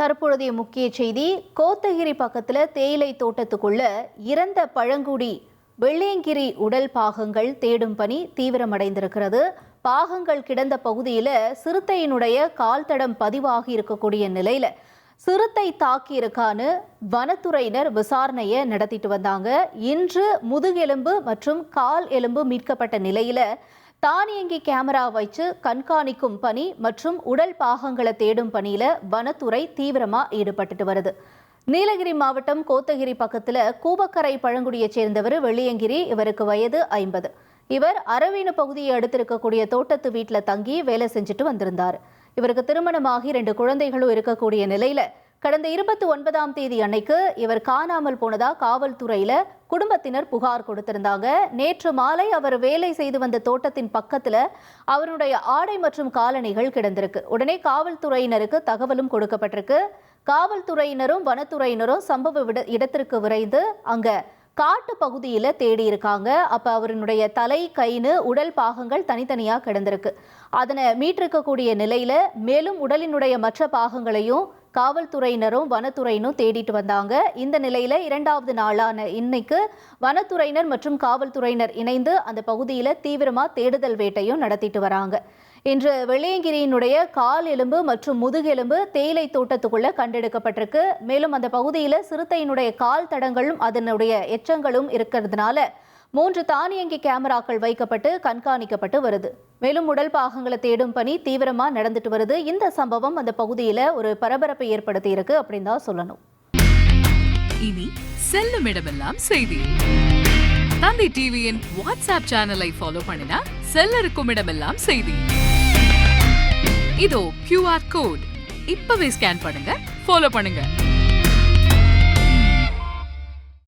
தற்பொழுதைய முக்கிய செய்தி, கோத்தகிரி பக்கத்துல தேயிலை தோட்டத்துக்குள்ள இறந்த பழங்குடி வெள்ளியங்கிரி உடல் பாகங்கள் தேடும் பணி தீவிரமடைந்திருக்கிறது. பாகங்கள் கிடந்த பகுதியில சிறுத்தையினுடைய கால் தடம் பதிவாகி இருக்கக்கூடிய நிலையில சிறுத்தை தாக்கியிருக்கான்னு வனத்துறையினர் விசாரணையை நடத்திட்டு வந்தாங்க. இன்று முதுகெலும்பு மற்றும் கால் எலும்பு மீட்கப்பட்ட நிலையில தானியங்கி கேமரா வச்சு கண்காணிக்கும் பணி மற்றும் உடல் பாகங்களை தேடும் பணியில வனத்துறை தீவிரமா ஈடுபட்டு வருது. நீலகிரி மாவட்டம் கோத்தகிரி பக்கத்துல கூவக்கரை பழங்குடியை சேர்ந்தவர் வெள்ளியங்கிரி. இவருக்கு வயது 50. இவர் அரவீணு பகுதியை அடுத்திருக்கக்கூடிய தோட்டத்து வீட்டில் தங்கி வேலை செஞ்சுட்டு வந்திருந்தார். இவருக்கு திருமணமாகி 2 குழந்தைகளும் இருக்கக்கூடிய நிலையில கடந்த 29ஆம் தேதி அன்னைக்கு இவர் காணாமல் போனதா காவல்துறையில குடும்பத்தினர் புகார் கொடுத்திருந்தாங்க. நேற்று மாலை அவர் வேலை செய்து வந்த தோட்டத்தின் பக்கத்துல அவருடைய ஆடை மற்றும் காலணிகள் கிடந்திருக்கு. உடனே காவல்துறையினருக்கு தகவலும் கொடுக்கப்பட்டிருக்கு. காவல்துறையினரும் வனத்துறையினரும் சம்பவ இடத்திற்கு விரைந்து அங்க காட்டு பகுதியில தேடி இருக்காங்க. அப்ப அவருடைய தலை, கைனு உடல் பாகங்கள் தனித்தனியா கிடந்திருக்கு. அதனை மீட்டிருக்கக்கூடிய நிலையில மேலும் உடலினுடைய மற்ற பாகங்களையும் காவல்துறையினரும் வனத்துறையினரும் தேடிட்டு வந்தாங்க. இந்த நிலையில 2வது நாளான இன்னைக்கு வனத்துறையினர் மற்றும் காவல்துறையினர் இணைந்து அந்த பகுதியில தீவிரமா தேடுதல் வேட்டையும் நடத்திட்டு வராங்க. இன்று வெள்ளியங்கிரியினுடைய கால் எலும்பு மற்றும் முதுகெலும்பு தேயிலை தோட்டத்துக்குள்ள கண்டெடுக்கப்பட்டிருக்கு. மேலும் அந்த பகுதியில சிறுத்தையினுடைய கால் தடங்களும் அதனுடைய எச்சங்களும் இருக்கிறதுனால 3 தானியங்கி கேமராக்கள் வைக்கப்பட்டு கண்காணிக்கப்பட்டு வருது. மேலும் உடல் பாகங்களை தேடும் பணி தீவிரமா நடந்துட்டு வருது. இந்த சம்பவம் அந்த பகுதியில ஒரு பரபரப்பை ஏற்படுத்தி இருக்கு அப்படின்னு தான் சொல்லணும். இனி செல்லும் இடமெல்லாம் செய்தி. தந்தி டிவியின் வாட்ஸ்அப் சேனலை ஃபாலோ பண்ணினா செல்ல இருக்கும் இடமெல்லாம் செய்தி. இதோ QR கோட் இப்பவே ஸ்கேன் பண்ணுங்க, ஃபாலோ பண்ணுங்க.